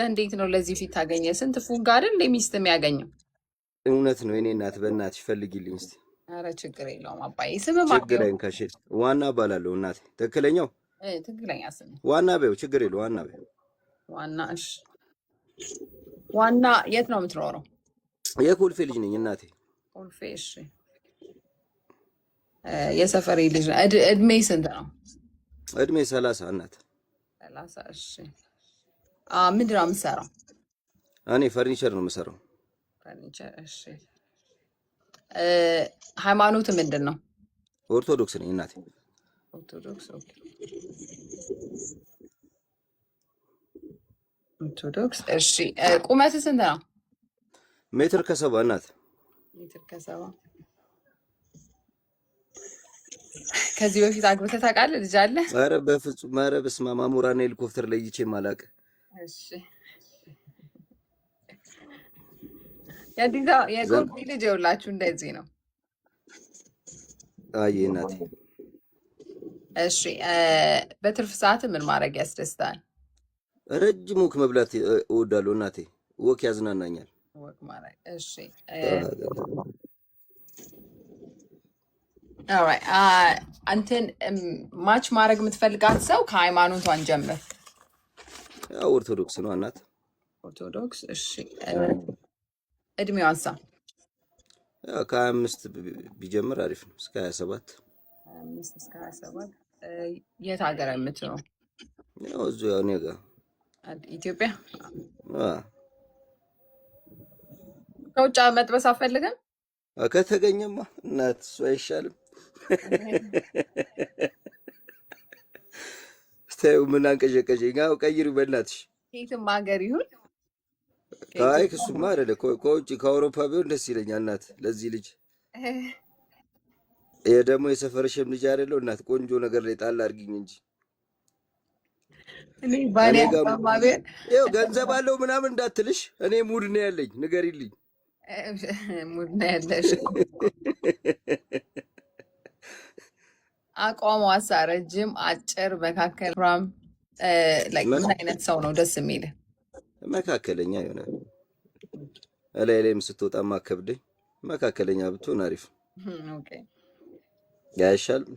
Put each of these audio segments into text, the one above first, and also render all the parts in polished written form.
እንዴት ነው ለዚህ ፊት ታገኘ? ስንት ፉግ አይደል ለሚስት የሚያገኘው? እውነት ነው። እኔ እናት በእናትሽ ፈልጊልኝ እስቲ። ኧረ ችግር የለውም አባዬ። ስም ችግር አይንካሽ። ዋና እባላለሁ እናቴ። ትክክለኛው ትክክለኛ ስም ዋና በይው። ችግር የለው ዋና በይው። ዋና። እሺ ዋና የት ነው የምትኖረው? የኮልፌ ልጅ ነኝ እናቴ። ኮልፌ። እሺ የሰፈሬ ልጅ ነው። እድሜ ስንት ነው? እድሜ 30 እናት። 30። እሺ ምንድን ነው የምትሰራው? እኔ ፈርኒቸር ነው የምሰራው። ፈርኒቸር። እሺ ሃይማኖት ምንድን ነው? ኦርቶዶክስ ነኝ እናቴ። ኦርቶዶክስ። ኦኬ ኦርቶዶክስ። እሺ ቁመት ስንት ነው? ሜትር ከ70 እናት። ሜትር ከ70። ከዚህ በፊት አግብተህ ታውቃለህ? ልጅ አለ? ኧረ በፍጹም። ኧረ በስመ አብ። አሞራና ሄሊኮፕተር ለይቼ ማላቅ። እሺ የኮልፌ ልጅ የውላችሁ እንደዚህ ነው። አይ እናቴ። እሺ በትርፍ ሰዓት ምን ማድረግ ያስደስታል? ረጅም ወክ መብላት እወዳለሁ እናቴ። ወክ ያዝናናኛል። ወክ ማድረግ። እሺ ኦልራይት። አንተን ማች ማድረግ የምትፈልጋት ሰው ከሃይማኖቷን ጀምር። ያው ኦርቶዶክስ ነው እናት። ኦርቶዶክስ። እሺ እድሜዋን ሳ ያው ከ25 ቢጀምር አሪፍ ነው። እስከ 27። 25 እስከ 27። የት ሀገር የምትኖር? ያው እዚሁ ያው እኔ ጋር ኢትዮጵያ። ከውጭ መጥበስ አፈልግም። ከተገኘማ እናት እሱ አይሻልም? ስታዩ ምን አንቀዠቀዠኝ? ያው ቀይሩ በእናትሽ። የትም ሀገር ይሁን። አይ እሱማ አይደለ ከውጭ ከአውሮፓ ቢሆን ደስ ይለኛል እናት። ለዚህ ልጅ ይሄ ደግሞ የሰፈርሽም ልጅ አይደለው እናት። ቆንጆ ነገር ላይ ጣል አድርጊኝ እንጂ እኔ ባኔ አባባቤ ይኸው ገንዘብ አለው ምናምን እንዳትልሽ። እኔ ሙድ ነው ያለኝ፣ ንገሪልኝ። ሙድ ነው ያለሽ። አቋሟሳ ረጅም፣ አጭር፣ መካከል ራም ምን አይነት ሰው ነው ደስ የሚል? መካከለኛ የሆነ እላይ ላይም ስትወጣ ማከብደኝ መካከለኛ ብትሆን አሪፍ። ኦኬ ያይሻልም?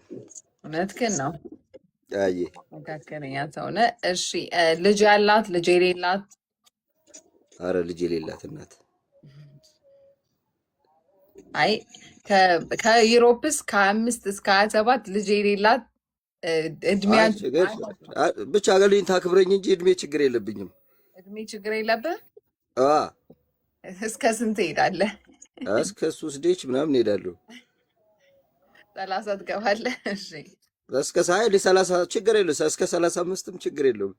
እውነትህን ነው። አይ መካከለኛ ሰው ነህ። እሺ ልጅ ያላት ልጅ የሌላት? አረ ልጅ የሌላት እናት። አይ ከዩሮፕስ ከ5 እስከ 27 ልጅ የሌላት እድሜያን ብቻ አገልኝ ታክብረኝ እንጂ እድሜ ችግር የለብኝም። እድሜ ችግር የለብህ? እስከ ስንት ሄዳለህ? እስከ 3 ዴች ምናምን ሄዳለሁ። 30 ትገባለህ? እሺ እስከ 30 ችግር የለውም። እስከ 35ም ችግር የለውም።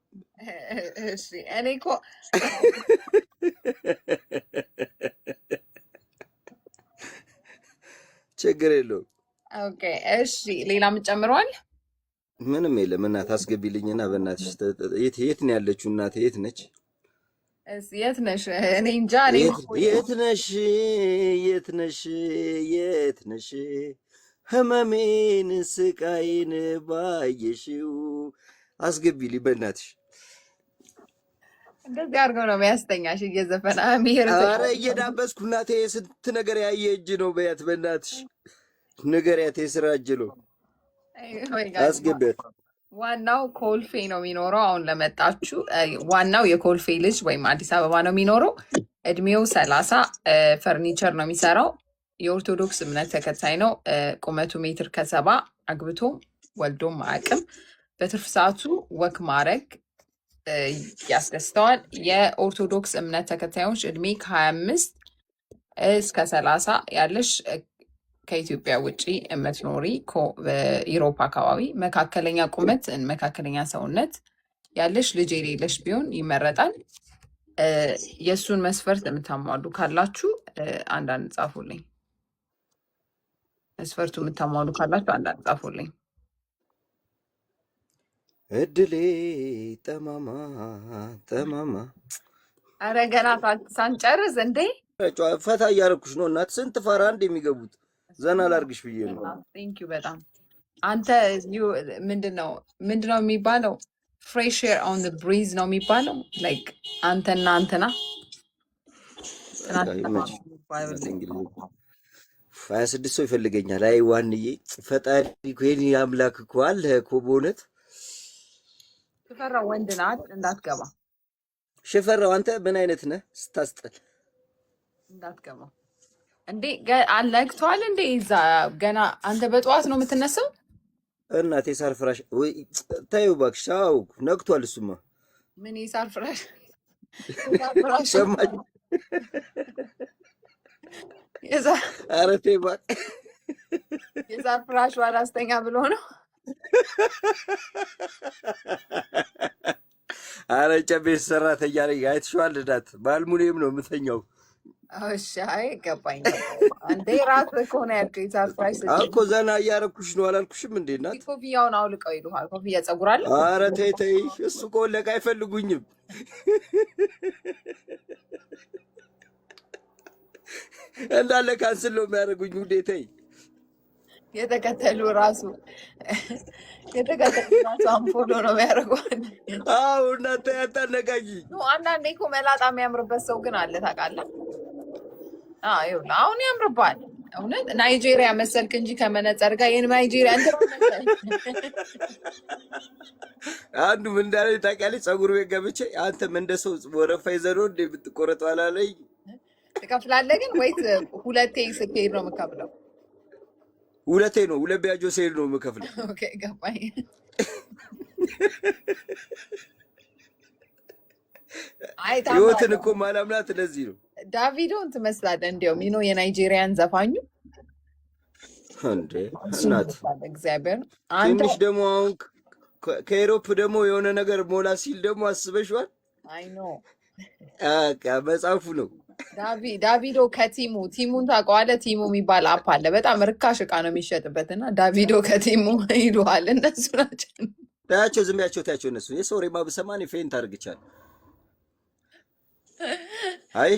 እሺ እኔ እኮ ችግር የለውም። ኦኬ እሺ ሌላ ምን ጨምረዋል? ምንም የለም እናት። አስገቢልኝና በእናትሽ። የት ነው ያለችው እናቴ? የት ነች? የት ነሽ? እኔ እንጃ። የት ነሽ? የት ነሽ? የት ነሽ? ህመሜን ስቃይን ባየሽው። አስገቢልኝ በእናትሽ። እንደዚህ አድርገው ነው የሚያስተኛሽ እየዘፈና ሚሄር። ኧረ እየዳበስኩ እናቴ። ስንት ነገር ያየ እጅ ነው በያት በእናትሽ። ንገሪያት የስራ እጅ ነው። አስገቢያት። ዋናው ኮልፌ ነው የሚኖረው። አሁን ለመጣችሁ ዋናው የኮልፌ ልጅ ወይም አዲስ አበባ ነው የሚኖረው። እድሜው 30። ፈርኒቸር ነው የሚሰራው። የኦርቶዶክስ እምነት ተከታይ ነው። ቁመቱ ሜትር ከ70። አግብቶ ወልዶም አያውቅም። በትርፍ ሰዓቱ ወክ ማድረግ ያስደስተዋል። የኦርቶዶክስ እምነት ተከታዮች እድሜ ከ25 እስከ 30 ያለሽ ከኢትዮጵያ ውጭ የምትኖሪ በኢሮፓ አካባቢ መካከለኛ ቁመት፣ መካከለኛ ሰውነት ያለሽ ልጅ የሌለሽ ቢሆን ይመረጣል። የእሱን መስፈርት የምታሟሉ ካላችሁ አንዳንድ ጻፉልኝ። መስፈርቱ የምታሟሉ ካላችሁ አንዳንድ ጻፉልኝ። እድሌ ጠማማ ጠማማ። አረ ገና ሳንጨርስ እንዴ? ፈታ እያደረኩሽ ነው እናት። ስንት ፈራ እንደ የሚገቡት ዘና ላርግሽ ብዬ ነው። ቴንኪው በጣም። አንተ ምንድነው የሚባለው? ፍሬሽ ኤር ኦን ዘ ብሪዝ ነው የሚባለው። ላይክ አንተና አንተና እንግዲህ 26 ሰው ይፈልገኛል። አይ ዋንዬ ፈጣሪ እኮ የኔ አምላክ እኮ አለ እኮ በእውነት ሽፈራው ወንድ ናት እንዳትገባ። ሽፈራው አንተ ምን አይነት ነህ ስታስጠል? እንዳትገባ እንዴ አለግቷል እንዴ እዛ ገና። አንተ በጠዋት ነው የምትነሳው? እናቴ ሳር ፍራሽ ወይ ታዩ እባክሽ። አዎ ነግቷል። እሱማ ምን የሳር ፍራሽ ሰማኝ። ኧረ ተይ እባክህ የሳር ፍራሽ አላስተኛ ብሎ ነው። ኧረ ጨቤት ሰራተኛ ነኝ አይተሽዋል። እናት በአልሙኒየም ነው የምተኛው። እሺ አይ ገባኝ። አንዴ ራስህ እኮ ነው ያልከኝ የሳር ፍራሽ እኮ ዘና እያረኩሽ ነው አላልኩሽም እንዴ? እናት ኮፍያውን አውልቀው ይሉሃል። ኮፍያ ፀጉር አለ። ኧረ ተይ ተይ፣ እሱ ከወለቀ አይፈልጉኝም። እንዳለ ካንስል ነው የሚያደርጉኝ። ውዴ ተይ። የተከተሉ ራሱ አንፎሎ ነው የሚያደርገው። አዎ እናንተ ያታነቃቂ። አንዳንዴ እኮ መላጣ የሚያምርበት ሰው ግን አለ ታውቃለህ። ይኸውልህ አሁን ያምርባል። እውነት ናይጄሪያ መሰልክ እንጂ ከመነጸር ጋር ናይጄሪያ አንዱ ምን እንዳለኝ ታውቂያለሽ? ፀጉር ቤት ገብቼ አንተም እንደ ሰው ወረፋ ይዘህ ነው እንደ የምትቆረጠው አላለኝ። ትከፍላለህ ግን ወይስ ሁለቴ ስትሄድ ነው የምከፍለው? ሁለቴ ነው። ሁለት ቢያጆ ስሄድ ነው የምከፍለው። ኦኬ ገባኝ። ህይወትን እኮ ማላምናት ለዚህ ነው። ዳቪዶን ትመስላለህ እንዲያውም የናይጄሪያን ዘፋኙ እንዴ እናት እግዚአብሔር። ትንሽ ደግሞ አሁን ከኤሮፕ ደግሞ የሆነ ነገር ሞላ ሲል ደግሞ አስበሽዋል? አይ ኖ መጽሐፉ ነው። ዳቪዶ ቲሙን ታውቀዋለህ? ቲሙ የሚባል አፕ አለ። በጣም ርካሽ እቃ ነው የሚሸጥበት እና ዳቪዶ ከቲሙ ይሉሃል። እነሱ ናቸው። ታያቸው፣ ዝም ያቸው፣ ታያቸው። እነሱ የሶሬማ ብሰማን ፌንት አድርግቻለሁ። አይ